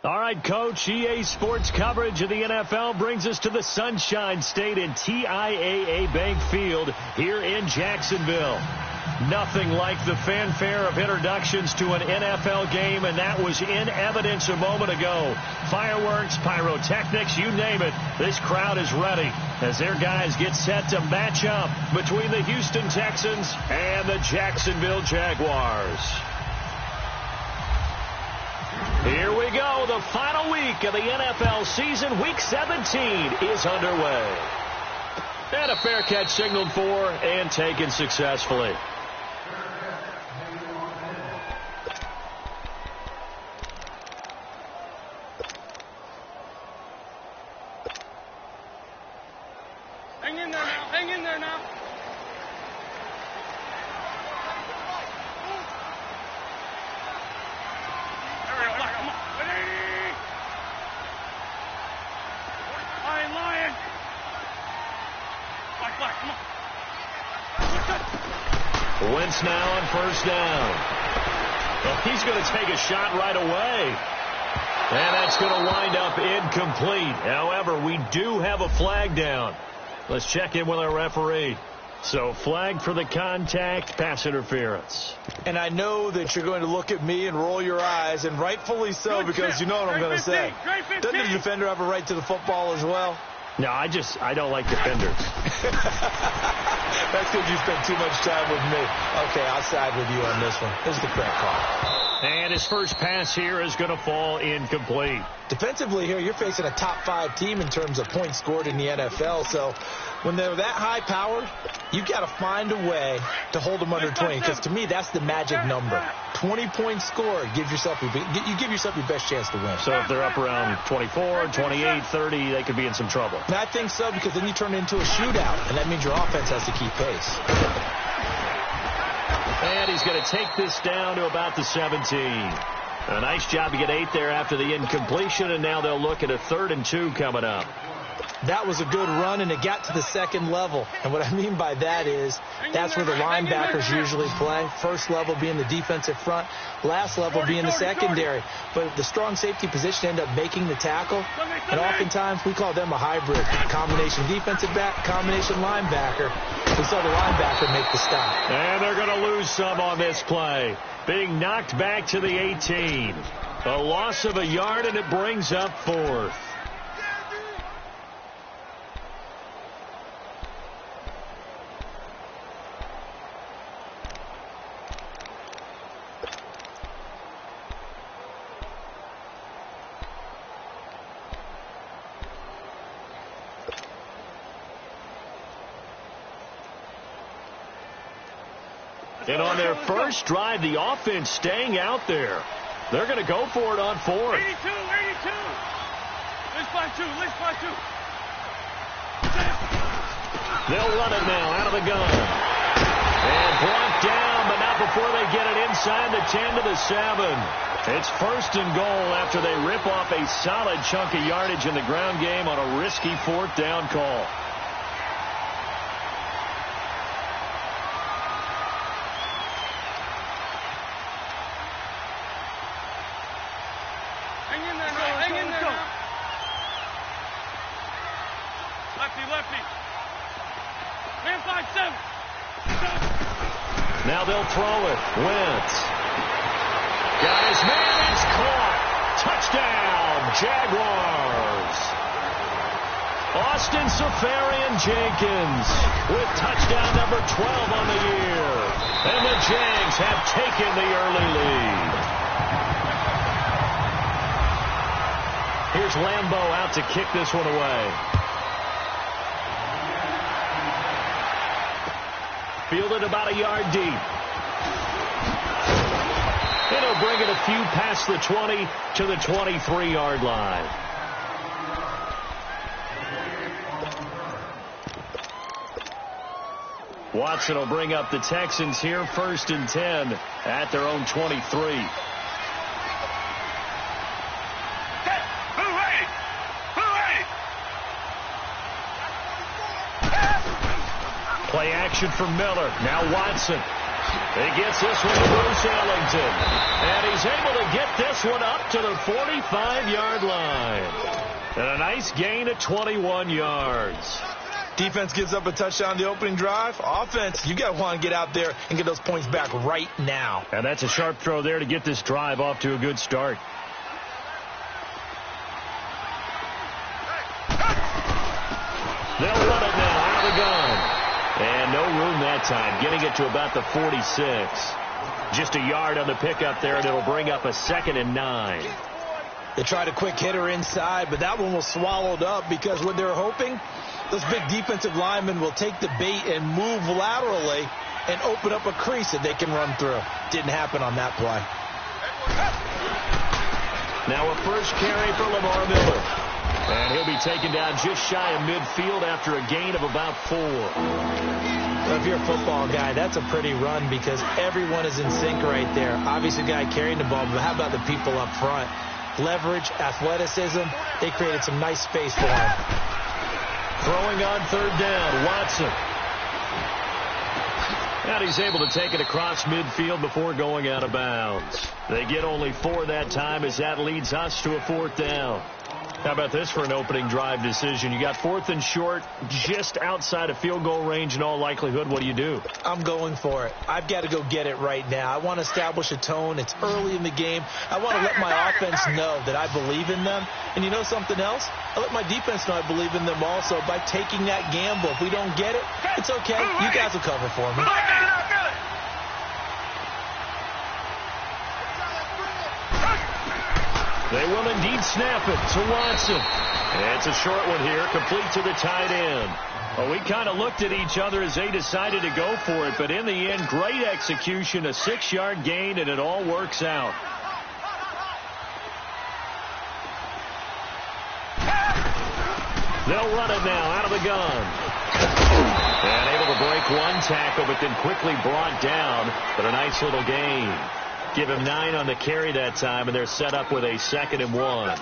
All right, Coach, EA Sports coverage of the NFL brings us to the Sunshine State in TIAA Bank Field here in Jacksonville. Nothing like the fanfare of introductions to an NFL game, and that was in evidence a moment ago. Fireworks, pyrotechnics, you name it. This crowd is ready as their guys get set to match up between the Houston Texans and the Jacksonville Jaguars. Here we go. The final week of the NFL season. Week 17 is underway. And a fair catch signaled for and taken successfully. Hang in there now. Hang in there now. There we go. Come on. Ready? Lion. Black, come on. Wentz now on first down. Well, he's going to take a shot right away. And that's going to wind up incomplete. However, we do have a flag down. Let's check in with our referee. So, flag for the contact, pass interference. And I know that you're going to look at me and roll your eyes, and rightfully so, because you know what I'm going to say. Doesn't the defender have a right to the football as well? No, I don't like defenders. That's because you spent too much time with me. Okay, I'll side with you on this one. This is the correct call. And his first pass here is going to fall incomplete. Defensively here, you're facing a top 5 team in terms of points scored in the NFL. So when they're that high powered, you've got to find a way to hold them under 20. Because to me, that's the magic number. 20 points scored, you give yourself your best chance to win. So if they're up around 24, 28, 30, they could be in some trouble. And I think so, because then you turn it into a shootout, and that means your offense has to keep pace. And he's going to take this down to about the 17. A nice job to get 8 there after the incompletion, and now they'll look at a 3rd and 2 coming up. That was a good run, and it got to the second level. And what I mean by that is that's where the linebackers usually play. First level being the defensive front, last level being the secondary. But the strong safety position ended up making the tackle, and oftentimes we call them a hybrid. Combination defensive back, combination linebacker. We saw the linebacker make the stop. And they're going to lose some on this play. Being knocked back to the 18. A loss of a yard, and it brings up 4th. And on their first drive, the offense staying out there. They're going to go for it on 4th. 82. Let's find 2. They'll run it now out of the gun. And brought down, but not before they get it inside the 10 to the 7. It's 1st and goal after they rip off a solid chunk of yardage in the ground game on a risky 4th down call. Hang in there now. Lefty. Man 5-7. Now they'll throw it. Wentz. Got his man. It's caught. Touchdown, Jaguars. Austin Safarian-Jenkins with touchdown number 12 on the year. And the Jags have taken the early lead. Here's Lambeau out to kick this one away. Fielded about a yard deep. It'll bring it a few past the 20 to the 23-yard line. Watson will bring up the Texans here, 1st and 10 at their own 23. Play action for Miller. Now Watson. He gets this one to Bruce Ellington. And he's able to get this one up to the 45-yard line. And a nice gain of 21 yards. Defense gives up a touchdown the opening drive. Offense, you got to want to get out there and get those points back right now. And that's a sharp throw there to get this drive off to a good start. They'll run it now out of the gun. And no room that time, getting it to about the 46. Just a yard on the pickup there, and it'll bring up a 2nd and 9. They tried a quick hitter inside, but that one was swallowed up because what they're hoping, those big defensive linemen will take the bait and move laterally and open up a crease that they can run through. Didn't happen on that play. Now a first carry for Lamar Miller. And he'll be taken down just shy of midfield after a gain of about 4. Well, if you're a football guy, that's a pretty run because everyone is in sync right there. Obviously, the guy carrying the ball, but how about the people up front? Leverage, athleticism, they created some nice space for him. Throwing on 3rd down, Watson. And he's able to take it across midfield before going out of bounds. They get only 4 that time as that leads us to a 4th down. How about this for an opening drive decision? You got 4th and short, just outside of field goal range in all likelihood. What do you do? I'm going for it. I've got to go get it right now. I want to establish a tone. It's early in the game. I want to let my offense know that I believe in them. And you know something else? I let my defense know I believe in them also by taking that gamble. If we don't get it, it's okay. You guys will cover for me. They will indeed snap it to Watson. And it's a short one here, complete to the tight end. Well, we kind of looked at each other as they decided to go for it, but in the end, great execution, a 6-yard gain, and it all works out. They'll run it now out of the gun. And able to break one tackle, but then quickly brought down, but a nice little gain. Give him 9 on the carry that time, and they're set up with a 2nd and 1.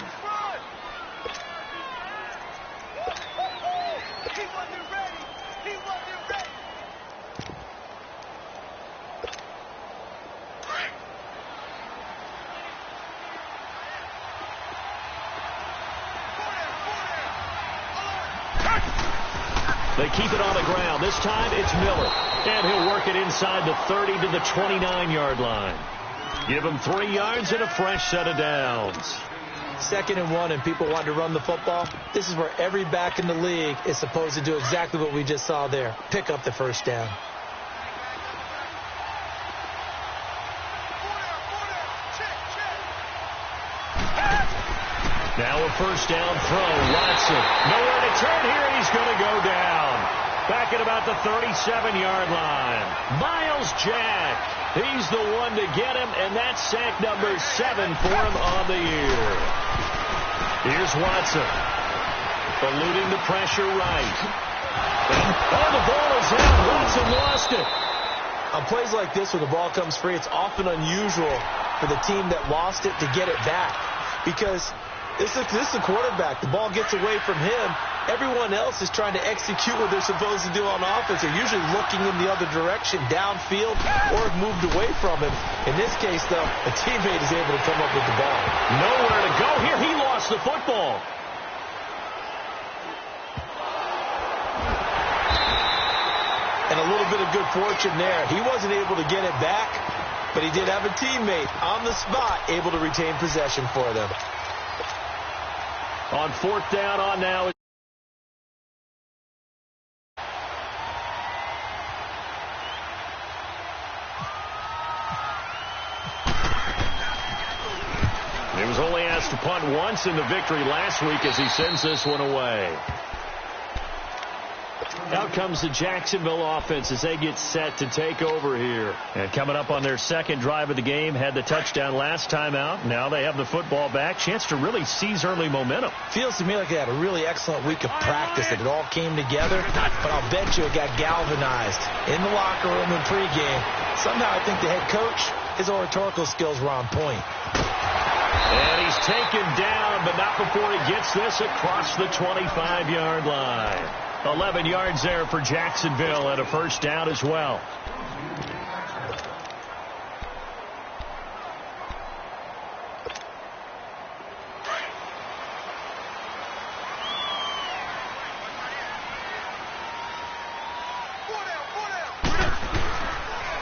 They keep it on the ground. This time it's Miller. And he'll work it inside the 30 to the 29-yard line. Give him 3 yards and a fresh set of downs. 2nd and 1, and people want to run the football. This is where every back in the league is supposed to do exactly what we just saw there. Pick up the first down. Now a first down throw. Watson. Nowhere to turn here. He's going to go down. Back at about the 37-yard line. Miles Jack. He's the one to get him, and that's sack number 7 for him on the year. Here's Watson. Eluding the pressure right. Oh, the ball is out. Watson lost it. On plays like this, when the ball comes free, it's often unusual for the team that lost it to get it back. Because this is the quarterback. The ball gets away from him. Everyone else is trying to execute what they're supposed to do on offense. They're usually looking in the other direction, downfield, or have moved away from him. In this case, though, a teammate is able to come up with the ball. Nowhere to go here. He lost the football. And a little bit of good fortune there. He wasn't able to get it back, but he did have a teammate on the spot able to retain possession for them. On 4th down on now. He was only asked to punt once in the victory last week as he sends this one away. Out comes the Jacksonville offense as they get set to take over here. And coming up on their 2nd drive of the game, had the touchdown last time out. Now they have the football back. Chance to really seize early momentum. Feels to me like they had a really excellent week of practice, that it all came together. But I'll bet you it got galvanized in the locker room in pregame. Somehow I think the head coach, his oratorical skills were on point. And he's taken down, but not before he gets this across the 25-yard line. 11 yards there for Jacksonville and a first down as well.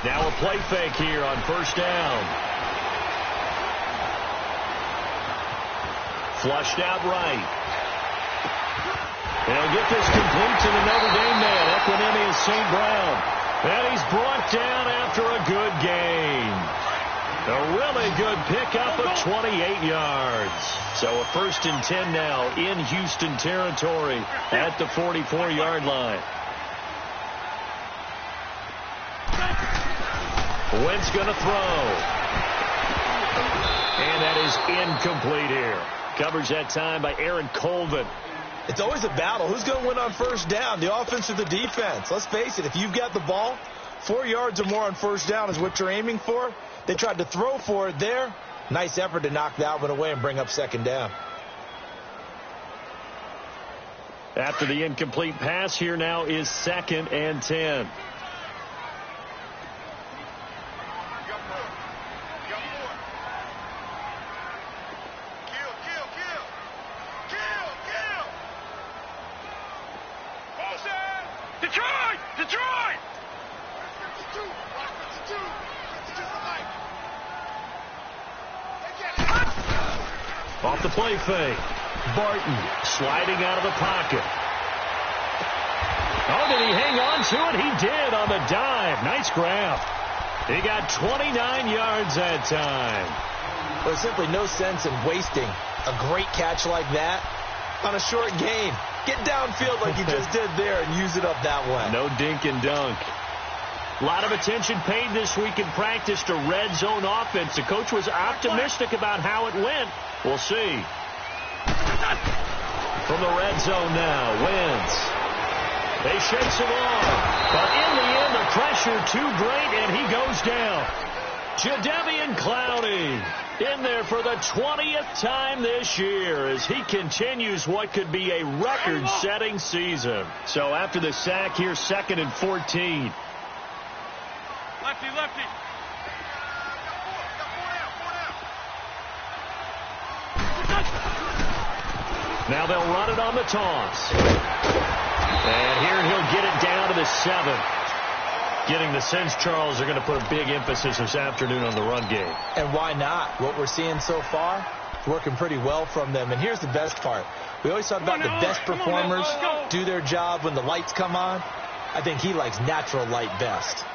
Now a play fake here on first down. Flushed out right. They'll get this complete to the Notre Dame man, Equinemius St. Brown. And he's brought down after a good gain. A really good pickup of 28 yards. So a 1st and 10 now in Houston territory at the 44-yard line. Wentz going to throw. And that is incomplete here. Coverage that time by Aaron Colvin. It's always a battle. Who's going to win on first down, the offense or the defense? Let's face it, if you've got the ball, 4 yards or more on first down is what you're aiming for. They tried to throw for it there. Nice effort to knock that one away and bring up second down. After the incomplete pass, here now is 2nd and 10. Off the play fake. Barton sliding out of the pocket. Oh, did he hang on to it? He did on the dive. Nice grab. He got 29 yards that time. There's simply no sense in wasting a great catch like that on a short gain. Get downfield like you just did there and use it up that way. No dink and dunk. A lot of attention paid this week in practice to red zone offense. The coach was optimistic about how it went. We'll see. From the red zone now, Wentz. They shakes him off. But in the end, the pressure too great, and he goes down. Jadeveon Clowney in there for the 20th time this year as he continues what could be a record-setting season. So after the sack here, 2nd and 14. Lefty, lefty. Now they'll run it on the toss. And here he'll get it down to the 7. Getting the sense, Charles, they're going to put a big emphasis this afternoon on the run game. And why not? What we're seeing so far, working pretty well from them. And here's the best part. We always talk about the best performers do their job when the lights come on. I think he likes natural light best.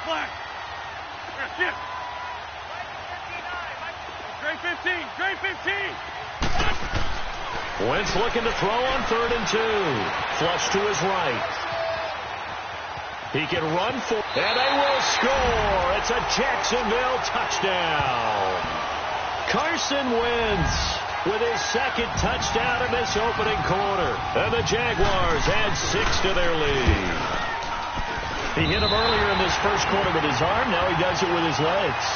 Black. Here. Gray 15. Gray 15. Wentz looking to throw on 3rd and 2. Flush to his right. He can run for, and they will score. It's a Jacksonville touchdown. Carson Wentz with his 2nd touchdown in this opening quarter. And the Jaguars add 6 to their lead. He hit him earlier in this first quarter with his arm. Now he does it with his legs.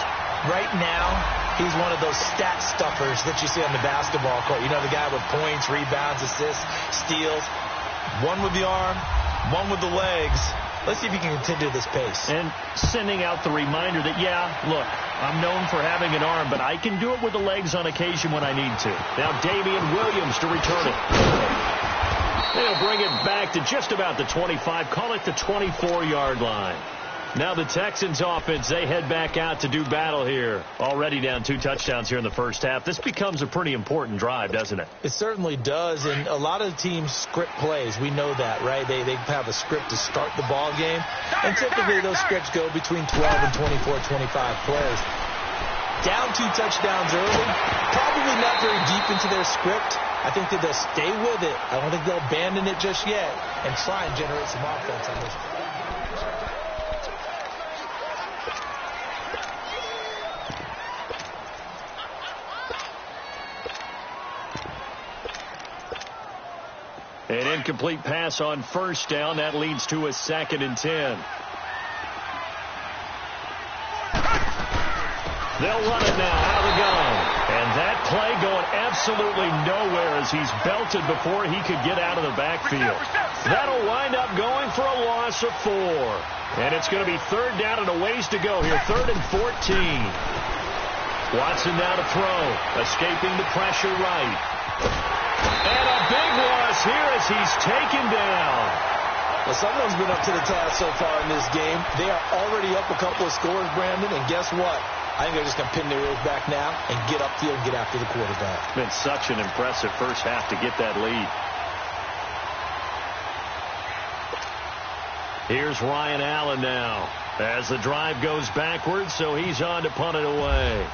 Right now, he's one of those stat stuffers that you see on the basketball court. You know, the guy with points, rebounds, assists, steals. One with the arm, one with the legs. Let's see if he can continue this pace. And sending out the reminder that, yeah, look, I'm known for having an arm, but I can do it with the legs on occasion when I need to. Now Damian Williams to return it. They'll bring it back to just about the 25. Call it the 24-yard line. Now the Texans offense, they head back out to do battle here. Already down 2 touchdowns here in the first half. This becomes a pretty important drive, doesn't it? It certainly does, and a lot of teams script plays. We know that, right? They have a script to start the ball game, and typically those scripts go between 12 and 24, 25 plays. Down 2 touchdowns early, probably not very deep into their script. I think that they'll stay with it. I don't think they'll abandon it just yet and try and generate some offense on this. An incomplete pass on first down. That leads to a 2nd and 10. They'll run it now out of the gun. And that play going absolutely nowhere as he's belted before he could get out of the backfield. That'll wind up going for a loss of 4. And it's going to be 3rd down and a ways to go here. 3rd and 14. Watson now to throw. Escaping the pressure right. And a big here as he's taken down. Well, someone's been up to the task so far in this game. They are already up a couple of scores, Brandon, and guess what? I think they're just going to pin their ears back now and get upfield and get after the quarterback. It's been such an impressive first half to get that lead. Here's Ryan Allen now as the drive goes backwards, so he's on to punt it away.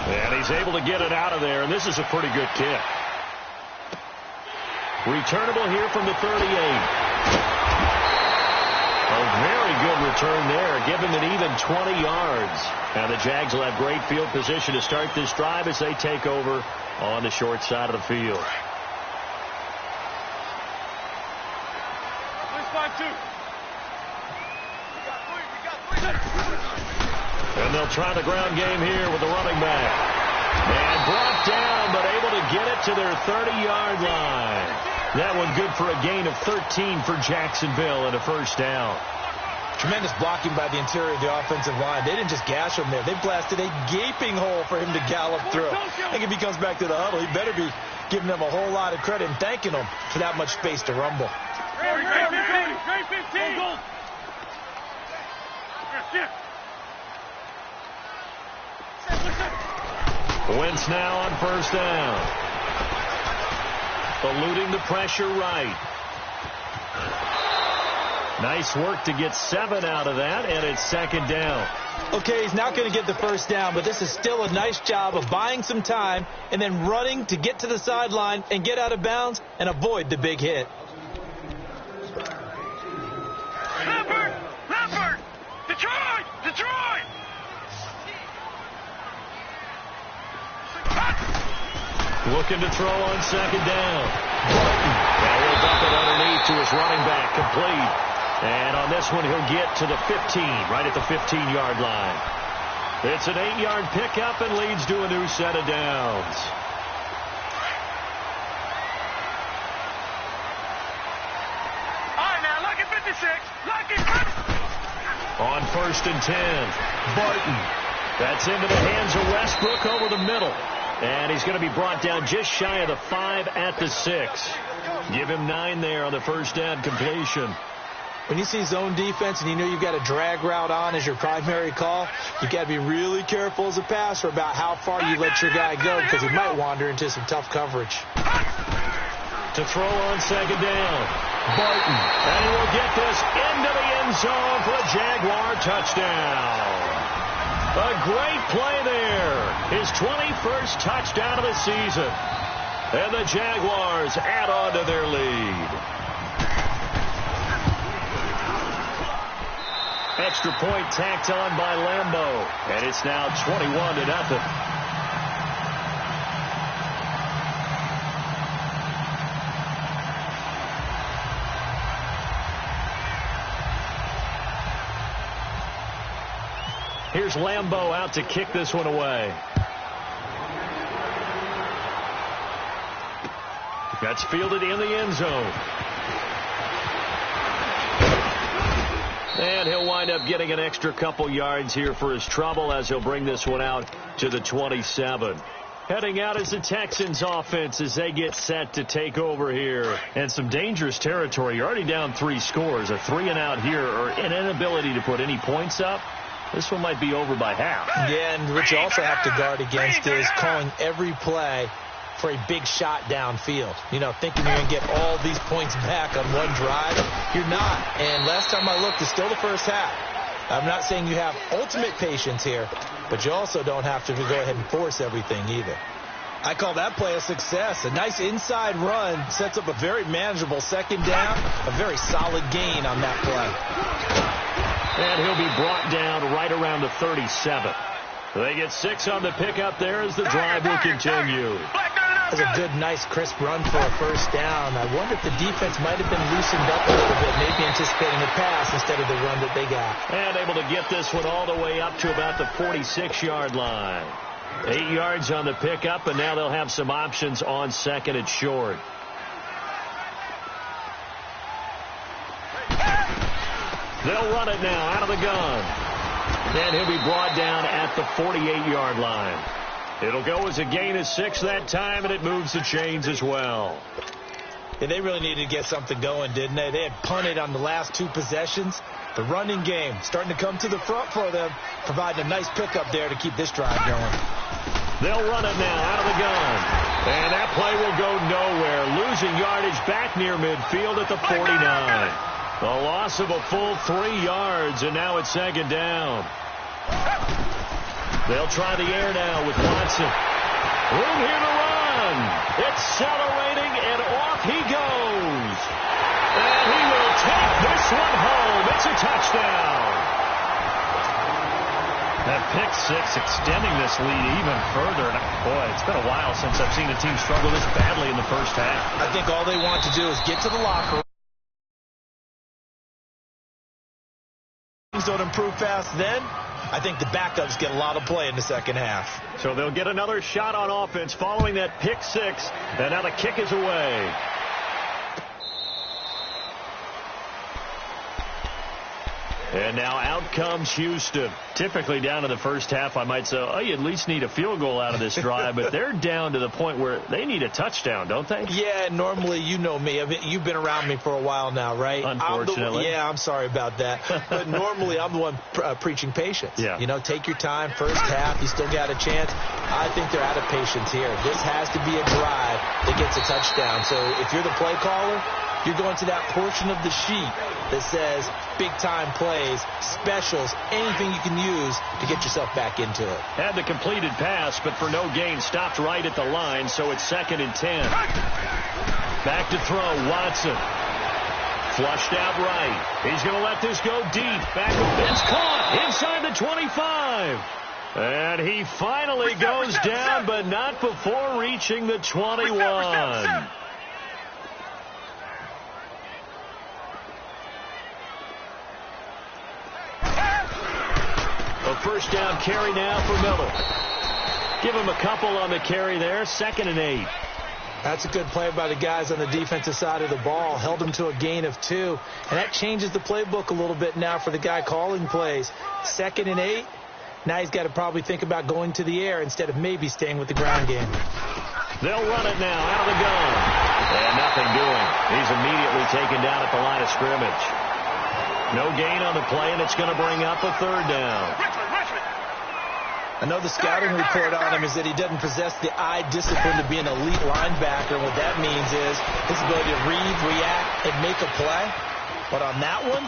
And he's able to get it out of there, and this is a pretty good kick. Returnable here from the 38. A very good return there, giving an even 20 yards. Now the Jags will have great field position to start this drive as they take over on the short side of the field. And they'll try the ground game here with the running back. And brought down, but able to get it to their 30-yard line. That one good for a gain of 13 for Jacksonville and a first down. Tremendous blocking by the interior of the offensive line. They didn't just gash him there. They blasted a gaping hole for him to gallop through. I think if he comes back to the huddle, he better be giving them a whole lot of credit and thanking them for that much space to rumble. Great 15. Go. Wentz now on first down. Eluding the pressure right. Nice work to get 7 out of that, and it's second down. Okay, he's not going to get the first down, but this is still a nice job of buying some time and then running to get to the sideline and get out of bounds and avoid the big hit. Leopard! Detroit! Looking to throw on second down. Now he'll dump it underneath to his running back, complete. And on this one, he'll get to the 15, right at the 15-yard line. It's an 8-yard pickup and leads to a new set of downs. All right, now, look at 56. On first and 10, Barton. That's into the hands of Westbrook over the middle. And he's going to be brought down just shy of the 5 at the 6. Give him 9 there on the first down completion. When you see zone defense and you know you've got a drag route on as your primary call, you've got to be really careful as a passer about how far you let your guy go because he might wander into some tough coverage. To throw on second down, Barton. And he will get this into the end zone for a Jaguar touchdown. A great play there. His 21st touchdown of the season. And the Jaguars add on to their lead. Extra point tacked on by Lambeau. And it's now 21-0. Here's Lambeau out to kick this one away. That's fielded in the end zone. And he'll wind up getting an extra couple yards here for his trouble as he'll bring this one out to the 27. Heading out is the Texans offense as they get set to take over here. And some dangerous territory. You're already down 3 scores. A 3-and-out here or an inability to put any points up. This one might be over by half. Yeah, and what you also have to guard against is calling every play for a big shot downfield. You know, thinking you're going to get all these points back on one drive. You're not. And last time I looked, it's still the first half. I'm not saying you have ultimate patience here, but you also don't have to go ahead and force everything either. I call that play a success. A nice inside run sets up a very manageable second down, a very solid gain on that play. And he'll be brought down right around the 37. They get 6 on the pickup there as the drive will continue. That's a good, nice, crisp run for a first down. I wonder if the defense might have been loosened up a little bit, maybe anticipating a pass instead of the run that they got. And able to get this one all the way up to about the 46-yard line. 8 yards on the pickup, and now they'll have some options on second and short. They'll run it now out of the gun. And he'll be brought down at the 48-yard line. It'll go as a gain of 6 that time, and it moves the chains as well. Yeah, they really needed to get something going, didn't they? They had punted on the last 2 possessions. The running game starting to come to the front for them, providing a nice pickup there to keep this drive going. They'll run it now out of the gun. And that play will go nowhere. Losing yardage back near midfield at the 49. A loss of a full 3 yards, and now it's 2nd down. They'll try the air now with Watson. Room here to run. Accelerating, and off he goes. And he will take this one home. It's a touchdown. That pick 6 extending this lead even further. And boy, it's been a while since I've seen a team struggle this badly in the first half. I think all they want to do is get to the locker room. Things don't improve fast then. I think the backups get a lot of play in the second half. So they'll get another shot on offense following that pick 6. And now the kick is away. And now out comes Houston. Typically down in the first half, I might say, oh, you at least need a field goal out of this drive. But they're down to the point where they need a touchdown, don't they? Yeah, normally, you know me. I mean, you've been around me for a while now, right? Unfortunately. I'm sorry about that. But normally, I'm the one preaching patience. Yeah. You know, take your time. First half, you still got a chance. I think they're out of patience here. This has to be a drive that gets a touchdown. So if you're the play caller, you're going to that portion of the sheet that says big-time plays, specials, anything you can use to get yourself back into it. Had the completed pass, but for no gain, stopped right at the line, so it's 2nd and 10. Back to throw, Watson. Flushed out right. He's going to let this go deep. Back of it's caught inside the 25. And he finally goes down, but not before reaching the 21. A first down carry now for Miller. Give him a couple on the carry there. 2nd and 8. That's a good play by the guys on the defensive side of the ball. Held him to a gain of 2. And that changes the playbook a little bit now for the guy calling plays. 2nd and 8. Now he's got to probably think about going to the air instead of maybe staying with the ground game. They'll run it now out of the gun. And nothing doing. He's immediately taken down at the line of scrimmage. No gain on the play, and it's going to bring up a 3rd down. I know the scouting report on him is that he doesn't possess the eye discipline to be an elite linebacker. What that means is his ability to read, react, and make a play. But on that one,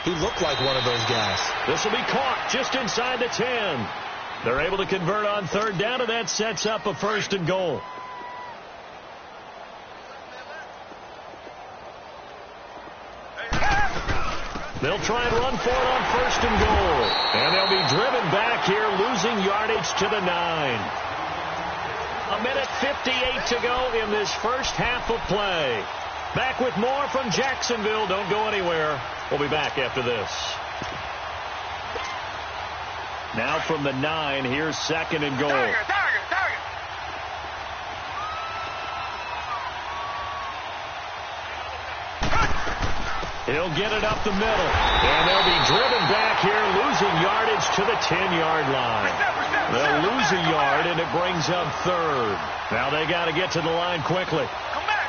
he looked like one of those guys. This will be caught just inside the 10. They're able to convert on 3rd down, and that sets up a 1st and goal. They'll try and run for it on 1st and goal. And they'll be driven back here, losing yardage to the 9. 1:58 to go in this first half of play. Back with more from Jacksonville. Don't go anywhere. We'll be back after this. Now from the 9, here's 2nd and goal. Target. He'll get it up the middle. And they'll be driven back here, losing yardage to the 10-yard line. They'll lose a yard, and it brings up 3rd. Now they got to get to the line quickly. Come back.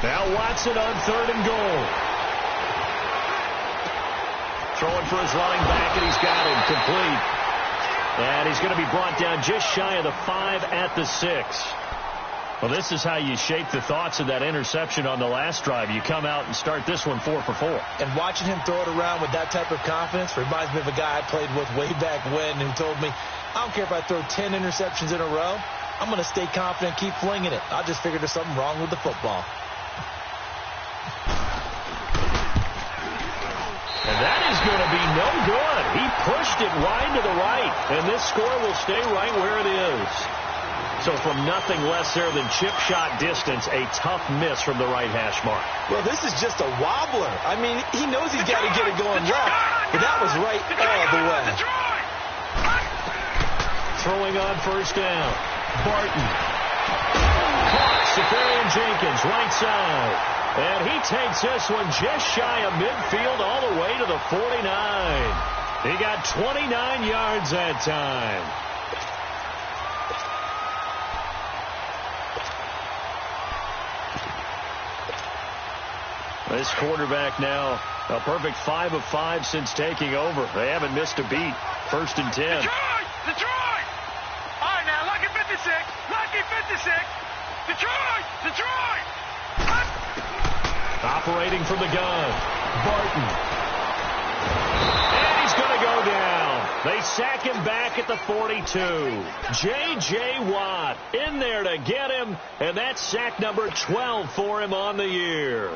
Now Watson on 3rd and goal. Throwing for his running back, and he's got him complete. And he's going to be brought down just shy of the 5 at the 6. Well, this is how you shape the thoughts of that interception on the last drive. You come out and start this one 4 for 4. And watching him throw it around with that type of confidence reminds me of a guy I played with way back when who told me, I don't care if I throw 10 interceptions in a row. I'm going to stay confident, keep flinging it. I just figured there's something wrong with the football. And that is going to be no good. He pushed it wide to the right, and this score will stay right where it is. So from nothing less there than chip shot distance, a tough miss from the right hash mark. Well, this is just a wobbler. I mean, he knows he's got to get it going left, but that was right all the way. Throwing on 1st down. Barton. Caught. Safarian Jenkins, right side. And he takes this one just shy of midfield all the way to the 49. He got 29 yards that time. This quarterback now a perfect 5 of 5 since taking over. They haven't missed a beat. 1st and 10. Detroit! All right, now, lucky 56. Lucky 56. Detroit! Operating from the gun. Barton. And he's going to go down. They sack him back at the 42. J.J. Watt in there to get him. And that's sack number 12 for him on the year.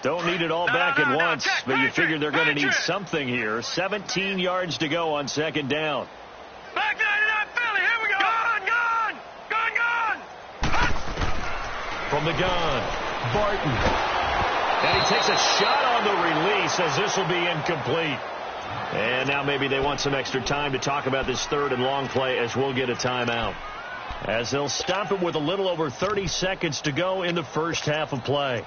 Don't need it all back at once, but you figure they're going to need something here. 17 yards to go on 2nd down. Back 99 Philly, here we go. Gun. From the gun, Barton. And he takes a shot on the release as this will be incomplete. And now maybe they want some extra time to talk about this 3rd and long play as we'll get a timeout. As they'll stop it with a little over 30 seconds to go in the first half of play.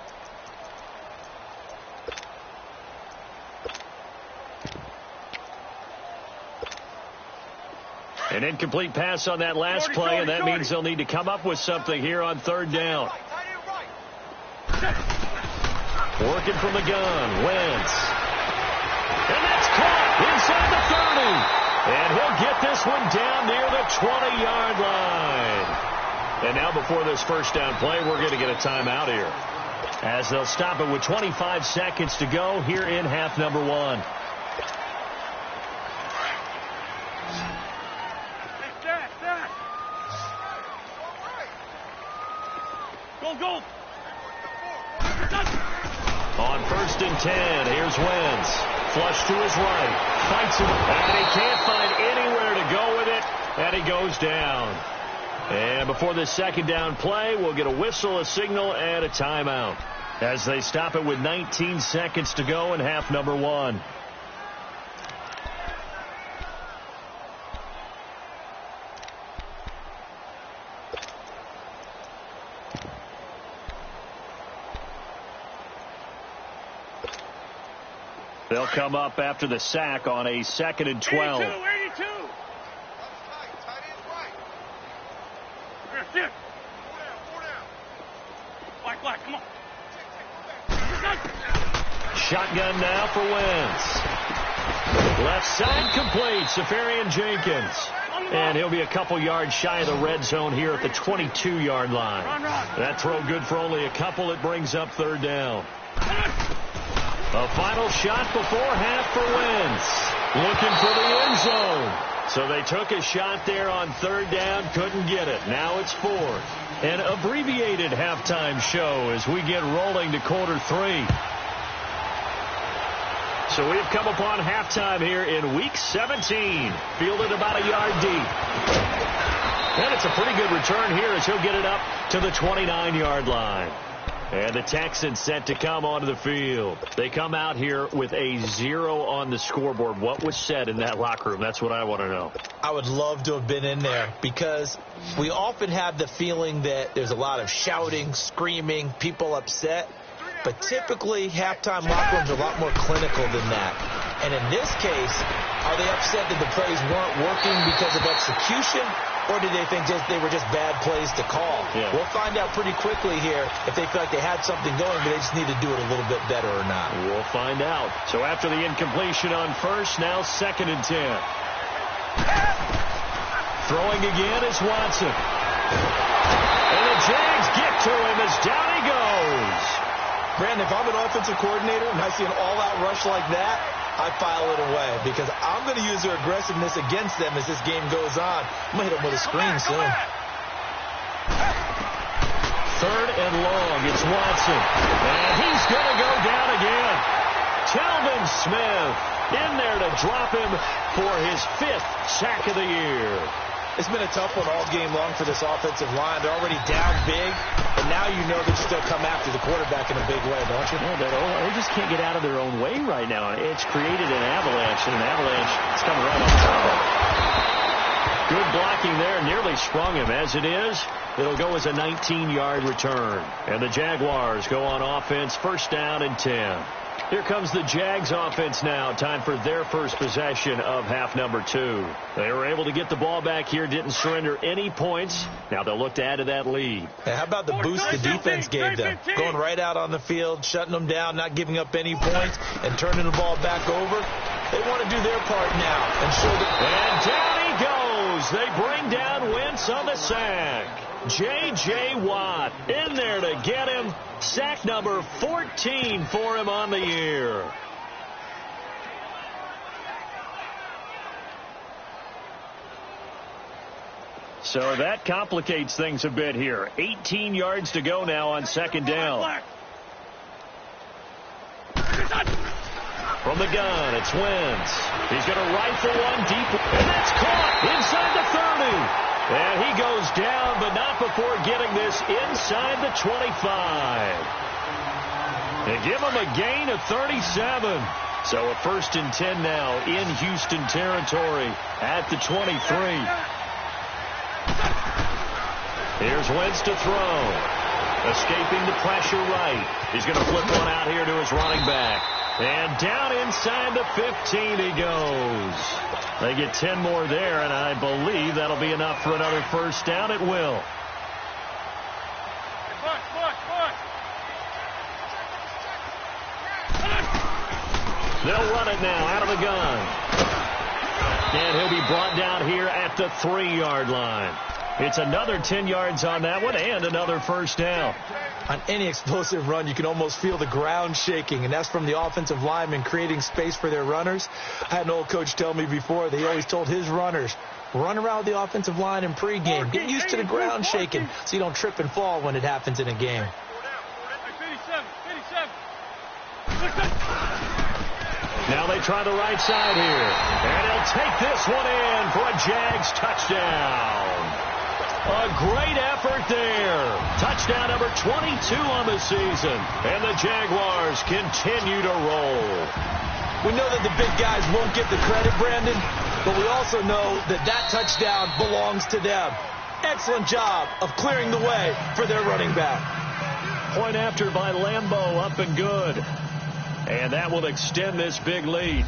An incomplete pass on that last play, and that means they'll need to come up with something here on 3rd down. Working from the gun, Wentz. And that's caught inside the 30. And he'll get this one down near the 20-yard line. And now before this first down play, we're going to get a timeout here. As they'll stop it with 25 seconds to go here in half number 1. Go. On 1st and 10, here's Wentz. Flush to his right. Fights him. And he can't find anywhere to go with it. And he goes down. And before this 2nd down play, we'll get a whistle, a signal, and a timeout. As they stop it with 19 seconds to go in half number 1. They'll come up after the sack on a 2nd and 12. 82. Here. Black, come on. Shotgun now for Wentz. Left side complete, Safarian Jenkins. And he'll be a couple yards shy of the red zone here at the 22-yard line. That throw good for only a couple. It brings up 3rd down. A final shot before half for Wentz. Looking for the end zone. So they took a shot there on 3rd down, couldn't get it. Now it's 4th. An abbreviated halftime show as we get rolling to quarter 3. So we've come upon halftime here in week 17. Fielded about a yard deep. And it's a pretty good return here as he'll get it up to the 29-yard line. And the Texans set to come onto the field. They come out here with a 0 on the scoreboard. What was said in that locker room? That's what I want to know. I would love to have been in there because we often have the feeling that there's a lot of shouting, screaming, people upset. But typically, halftime locker rooms are a lot more clinical than that. And in this case, are they upset that the plays weren't working because of execution? Or do they think they were just bad plays to call? Yeah. We'll find out pretty quickly here if they feel like they had something going, but they just need to do it a little bit better or not. We'll find out. So after the incompletion on 1st, now 2nd and 10. Throwing again is Watson. And the Jags get to him as down he goes. Brandon, if I'm an offensive coordinator and I see an all-out rush like that, I file it away because I'm going to use their aggressiveness against them as this game goes on. I'm going to hit them with a screen soon. 3rd and long. It's Watson. And he's going to go down again. Telvin Smith in there to drop him for his 5th sack of the year. It's been a tough one all game long for this offensive line. They're already down big, and now you know they still come after the quarterback in a big way, don't you? Yeah, they just can't get out of their own way right now. It's created an avalanche, and an avalanche is coming right on top of them. Good blocking there, nearly sprung him. As it is, it'll go as a 19-yard return. And the Jaguars go on offense, first down and 10. Here comes the Jags offense now. Time for their first possession of half number 2. They were able to get the ball back here, didn't surrender any points. Now they'll look to add to that lead. Hey, how about the boost the defense gave them? Going right out on the field, shutting them down, not giving up any points, and turning the ball back over. They want to do their part now and show that. And down he goes. They bring down Wentz on the sack. J.J. Watt in there to get him. Sack number 14 for him on the year. So that complicates things a bit here. 18 yards to go now on second down. From the gun, it's Wentz. He's going to rifle one deep, and that's caught inside the 30. And he goes down, but not before getting this inside the 25. They give him a gain of 37. So a first and 10 now in Houston territory at the 23. Here's Wentz to throw. Escaping the pressure right. He's going to flip one out here to his running back. And down inside the 15 he goes. They get 10 more there, and I believe that'll be enough for another first down. It will. They'll run it now out of the gun. And he'll be brought down here at the 3-yard line. It's another 10 yards on that one and another first down. On any explosive run, you can almost feel the ground shaking, and that's from the offensive linemen creating space for their runners. I had an old coach tell me before that he always told his runners, run around the offensive line in pregame. Get used to the ground shaking so you don't trip and fall when it happens in a game. Now they try the right side here. And he'll take this one in for a Jags touchdown. A great effort there. Touchdown number 22 on the season. And the Jaguars continue to roll. We know that the big guys won't get the credit, Brandon, but we also know that that touchdown belongs to them. Excellent job of clearing the way for their running back. Point after by Lambeau, up and good. And that will extend this big lead.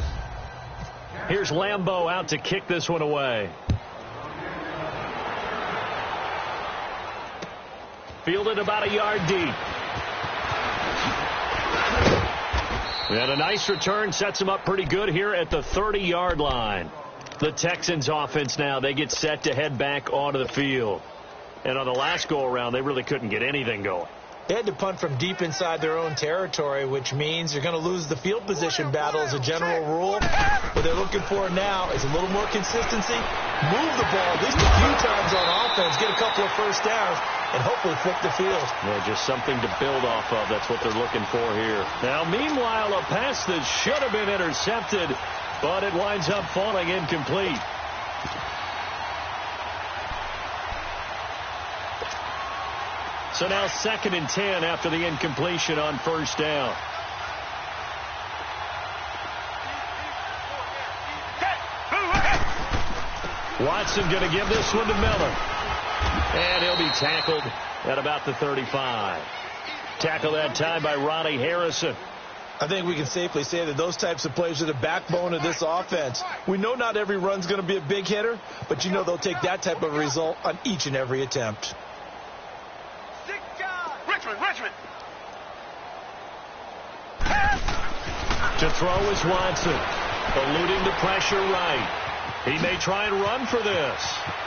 Here's Lambeau out to kick this one away. Fielded about a yard deep. And a nice return sets him up pretty good here at the 30-yard line. The Texans offense now, they get set to head back onto the field. And on the last go-around, they really couldn't get anything going. They had to punt from deep inside their own territory, which means you're going to lose the field position battle as a general rule. What they're looking for now is a little more consistency, move the ball at least a few times on offense, get a couple of first downs, and hopefully flip the field. Yeah, just something to build off of. That's what they're looking for here. Now, meanwhile, a pass that should have been intercepted, but it winds up falling incomplete. So now 2nd and 10 after the incompletion on first down. Watson going to give this one to Miller. And he'll be tackled at about the 35. Tackle that time by Ronnie Harrison. I think we can safely say that those types of plays are the backbone of this offense. We know not every run's going to be a big hitter, but you know they'll take that type of result on each and every attempt. Richmond. To throw is Watson. Eluding the pressure right. He may try and run for this.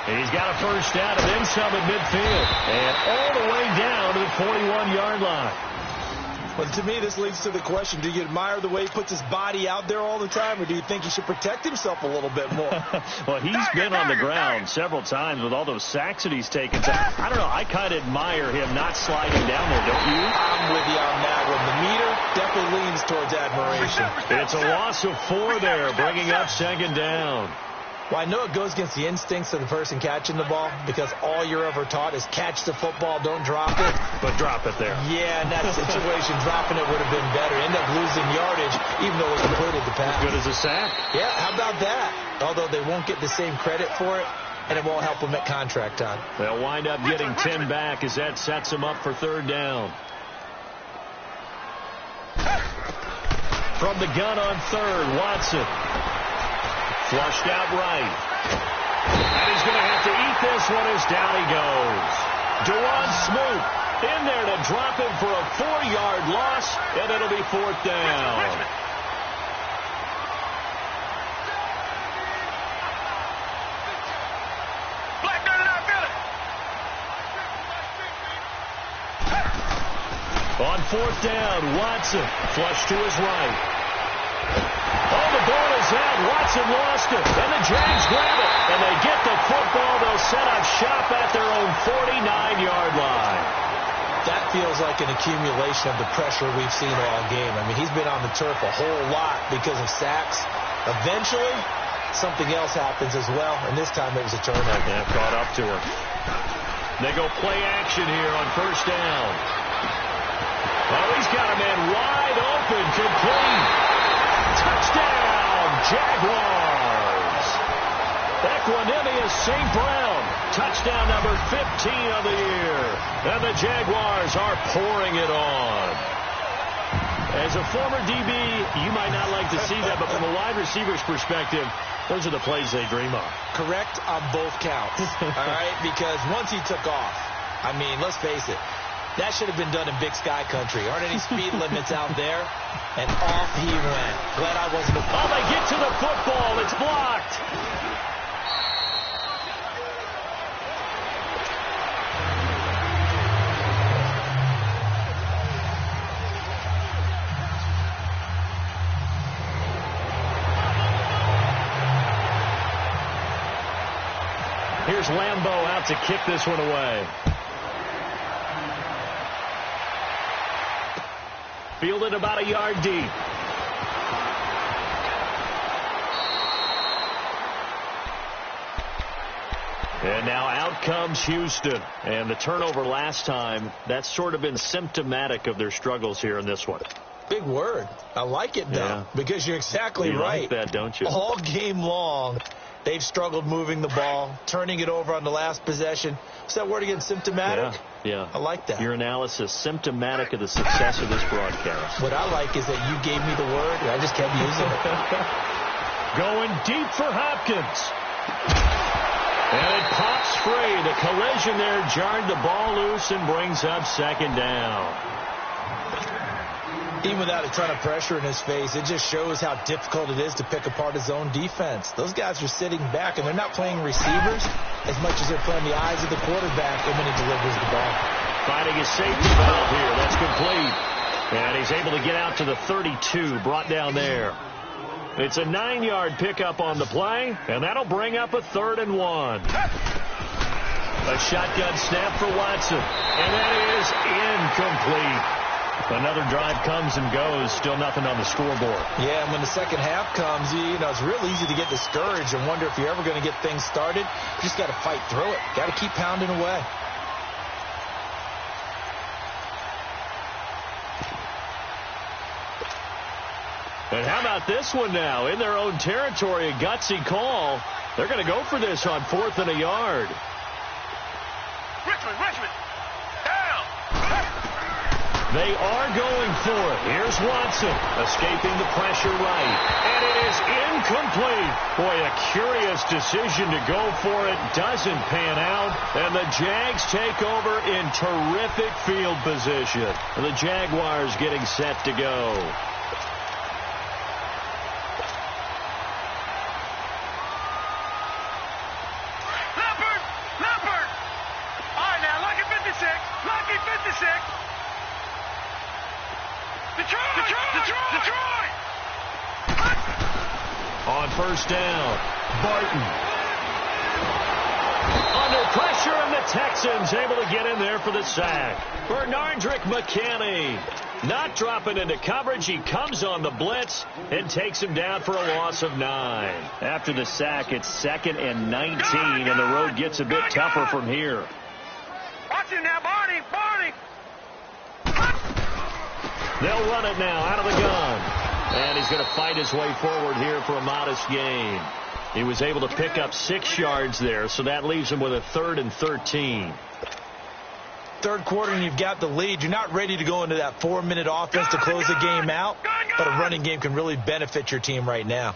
He's got a first down and then some at midfield. And all the way down to the 41-yard line. Well, to me, this leads to the question, do you admire the way he puts his body out there all the time, or do you think he should protect himself a little bit more? Well, he's been on the ground several times with all those sacks that he's taken. So, I don't know. I kind of admire him not sliding down there, don't you? I'm with you on that one. The meter definitely leans towards admiration. It's a loss of 4 there, bringing up 2nd down. Well, I know it goes against the instincts of the person catching the ball because all you're ever taught is catch the football, don't drop it. But drop it there. Yeah, in that situation, dropping it would have been better. End up losing yardage, even though they completed the pass. As good as a sack. Yeah, how about that? Although they won't get the same credit for it, and it won't help them at contract time. They'll wind up getting 10 back as that sets them up for third down. From the gun on third, Watson. Flushed out right. And he's going to have to eat this one as down he goes. Deron Smoot in there to drop him for a 4-yard loss, and it'll be fourth down. On fourth down, Watson flush to his right. Oh, the ball is out. Watson lost it, and the Jags grab it, and they get the football. They'll set up shop at their own 49-yard line. That feels like an accumulation of the pressure we've seen all game. I mean, he's been on the turf a whole lot because of sacks. Eventually, something else happens as well, and this time it was a turnover. Yeah, caught up to her. They go play action here on first down. Oh, he's got a man wide open, complete. Touchdown, Jaguars. Equanimous St. Brown. Touchdown number 15 of the year. And the Jaguars are pouring it on. As a former DB, you might not like to see that, but from a wide receiver's perspective, those are the plays they dream of. Correct on both counts, all right? Because once he took off, I mean, let's face it, that should have been done in Big Sky Country. Aren't any speed limits out there? And off he went. Glad I wasn't. Oh, they get to the football. It's blocked. Here's Lambeau out to kick this one away. Fielded about a yard deep. And now out comes Houston. And the turnover last time, that's sort of been symptomatic of their struggles here in this one. Big word. I like it, though, because you're exactly right. You like that, don't you? All game long, they've struggled moving the ball, turning it over on the last possession. Is that word again, symptomatic? Yeah. I like that. Your analysis, symptomatic of the success of this broadcast. What I like is that you gave me the word, and I just kept using it. Going deep for Hopkins. And it pops free. The collision there jarred the ball loose and brings up second down. Even without a ton of pressure in his face, it just shows how difficult it is to pick apart his own defense. Those guys are sitting back, and they're not playing receivers as much as they're playing the eyes of the quarterback when he delivers the ball. Finding his safety valve here. That's complete. And he's able to get out to the 32, brought down there. It's a 9-yard pickup on the play, and that'll bring up a 3rd and 1. A shotgun snap for Watson, and that is incomplete. Another drive comes and goes. Still nothing on the scoreboard. Yeah, and when the second half comes, you know, it's real easy to get discouraged and wonder if you're ever going to get things started. You just got to fight through it. Got to keep pounding away. And how about this one now? In their own territory, a gutsy call. They're going to go for this on 4th and a yard. Richmond, down. They are going for it. Here's Watson, escaping the pressure right. And it is incomplete. Boy, a curious decision to go for it. Doesn't pan out. And the Jags take over in terrific field position. The Jaguars getting set to go. Leopard. All right, now, Lucky 56. Detroit! On first down, Barton. Under pressure, and the Texans able to get in there for the sack. Bernardrick McKinney not dropping into coverage. He comes on the blitz and takes him down for a loss of 9. After the sack, it's 2nd and 19, and the road gets a bit tougher from here. Watch it now, Barney. They'll run it now out of the gun. And he's going to fight his way forward here for a modest gain. He was able to pick up 6 yards there, so that leaves him with a 3rd and 13. Third quarter and you've got the lead. You're not ready to go into that 4-minute offense to close the game out, but a running game can really benefit your team right now.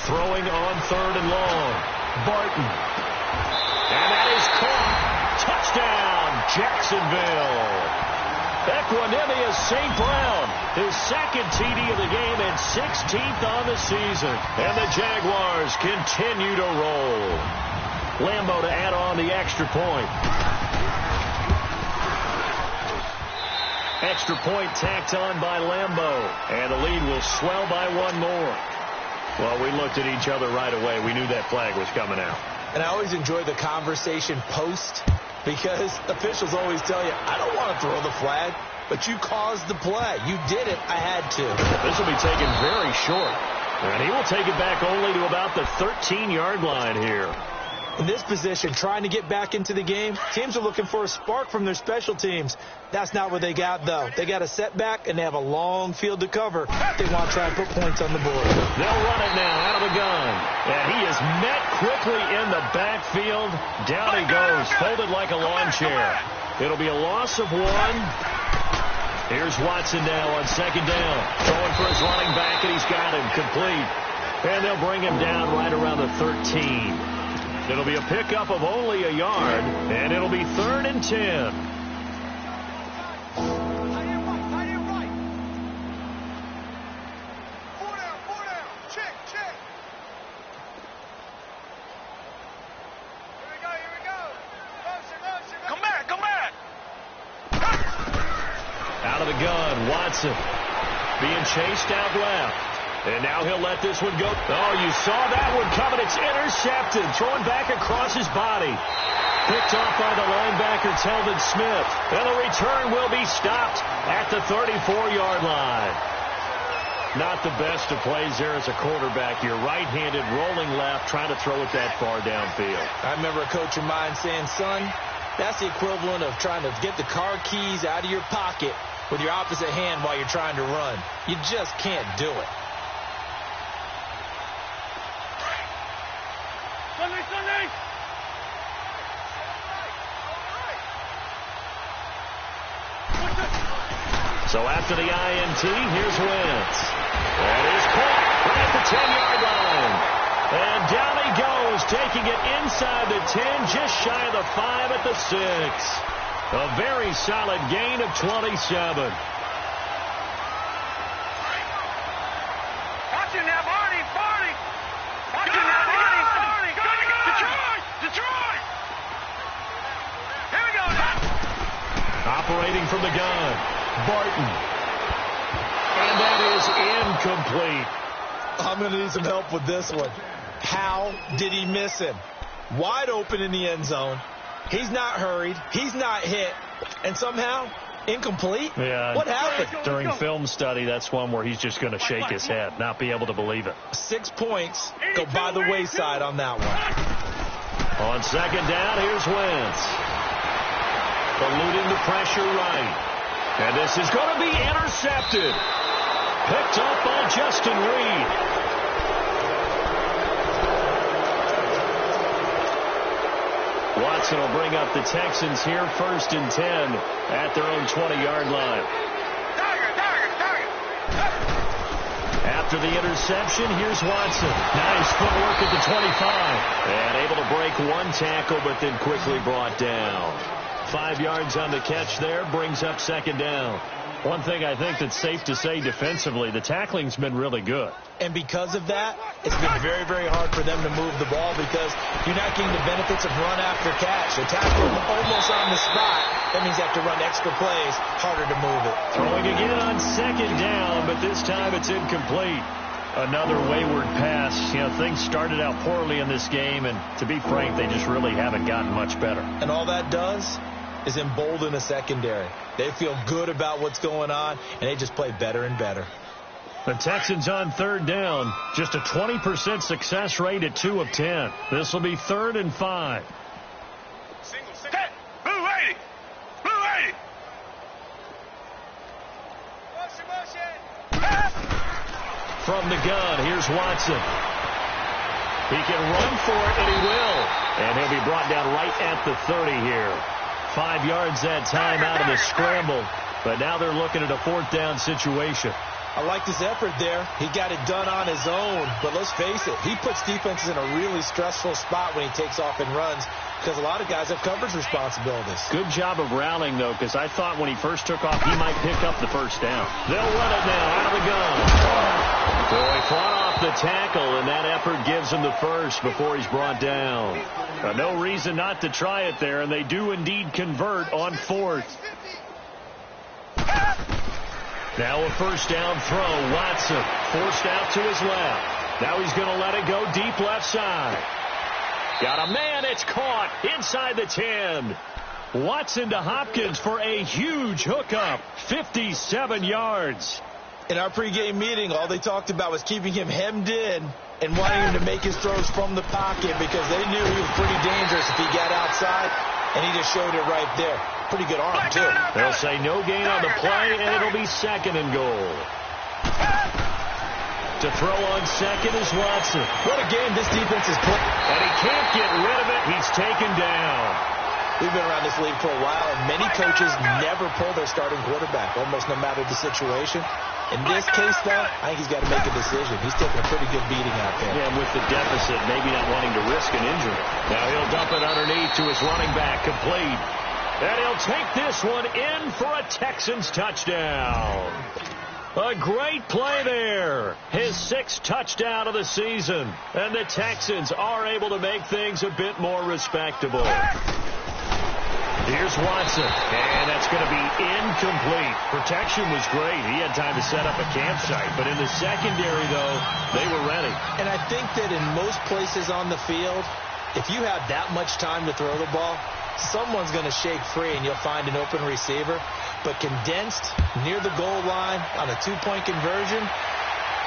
Throwing on 3rd and long. Barton. And that is caught. Touchdown, Jacksonville. Equanimous St. Brown, his 2nd TD of the game and 16th on the season. And the Jaguars continue to roll. Lambo to add on the extra point. Extra point tacked on by Lambo. And the lead will swell by 1 more. Well, we looked at each other right away. We knew that flag was coming out. And I always enjoy the conversation post, because officials always tell you, I don't want to throw the flag, but you caused the play. You did it. I had to. This will be taken very short. And he will take it back only to about the 13-yard line here. In this position, trying to get back into the game, teams are looking for a spark from their special teams. That's not what they got, though. They got a setback, and they have a long field to cover. They want to try and put points on the board. They'll run it now out of the gun. And he is met quickly in the backfield. Down he goes, folded like a lawn chair. It'll be a loss of 1. Here's Watson now on 2nd down. Throwing for his running back, and he's got him complete. And they'll bring him down right around the 13. It'll be a pickup of only a yard, and it'll be 3rd and 10. Check. Here we go. Come back. Out of the gun, Watson being chased out left. And now he'll let this one go. Oh, you saw that one coming. It's intercepted. Throwing back across his body. Picked off by the linebacker, Telvin Smith. And the return will be stopped at the 34-yard line. Not the best of plays there as a quarterback. You're right-handed, rolling left, trying to throw it that far downfield. I remember a coach of mine saying, son, that's the equivalent of trying to get the car keys out of your pocket with your opposite hand while you're trying to run. You just can't do it. Sunday. So after the INT, here's Wentz. That is caught right at the 10-yard line. And down he goes, taking it inside the 10, just shy of the 5 at the 6. A very solid gain of 27. Watch it now, Barney. Detroit. Here we go now. Operating from the gun, Barton. And that is incomplete. I'm going to need some help with this one. How did he miss him? Wide open in the end zone. He's not hurried. He's not hit. And somehow, incomplete? Yeah. What happened? During film study, that's one where he's just going to shake his head, not be able to believe it. 6 points go by the wayside on that one. On 2nd down, here's Wentz. Eluding the pressure right. And this is going to be intercepted. Picked up by Justin Reed. Watson will bring up the Texans here, 1st and 10 at their own 20-yard line. After the interception, here's Watson. Nice footwork at the 25. And able to break 1 tackle, but then quickly brought down. 5 yards on the catch there, brings up 2nd down. One thing I think that's safe to say defensively, the tackling's been really good. And because of that, it's been very, very hard for them to move the ball because you're not getting the benefits of run after catch. They tackle them almost on the spot. That means you have to run extra plays, harder to move it. Throwing again on 2nd down, but this time it's incomplete. Another wayward pass. You know, things started out poorly in this game, and to be frank, they just really haven't gotten much better. And all that does is embolden the secondary. They feel good about what's going on, and they just play better and better. The Texans on third down. Just a 20% success rate at 2 of 10. This will be 3rd and 5. Blue 80. Blue 80. From the gun, here's Watson. He can run for it, and he will. And he'll be brought down right at the 30 here. 5 yards that time out of the scramble. But now they're looking at a 4th down situation. I like his effort there. He got it done on his own. But let's face it, he puts defenses in a really stressful spot when he takes off and runs, because a lot of guys have coverage responsibilities. Good job of rallying, though, because I thought when he first took off, he might pick up the 1st down. They'll run it now out of the gun. So he fought off the tackle, and that effort gives him the 1st before he's brought down. No reason not to try it there, and they do indeed convert on 4th. Now a 1st down throw. Watson forced out to his left. Now he's going to let it go deep left side. Got a man. It's caught inside the 10. Watson to Hopkins for a huge hookup. 57 yards. In our pregame meeting, all they talked about was keeping him hemmed in and wanting him to make his throws from the pocket, because they knew he was pretty dangerous if he got outside, and he just showed it right there. Pretty good arm, too. They'll say no gain on the play, and it'll be 2nd and goal. To throw on 2nd is Watson. What a game this defense is playing. And he can't get rid of it. He's taken down. We've been around this league for a while, and many coaches never pull their starting quarterback, almost no matter the situation. In this case, though, I think he's got to make a decision. He's taking a pretty good beating out there. Yeah, and with the deficit, maybe not wanting to risk an injury. Now he'll dump it underneath to his running back, complete. And he'll take this one in for a Texans touchdown. A great play there. His 6th touchdown of the season. And the Texans are able to make things a bit more respectable. Here's Watson, and that's going to be incomplete. Protection was great. He had time to set up a campsite, but in the secondary, though, they were ready. And I think that in most places on the field, if you have that much time to throw the ball, someone's going to shake free, and you'll find an open receiver. But condensed near the goal line on a 2-point conversion,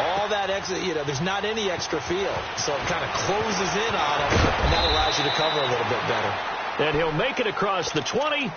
all that extra, there's not any extra field. So it kind of closes in on him, and that allows you to cover a little bit better. And he'll make it across the 20.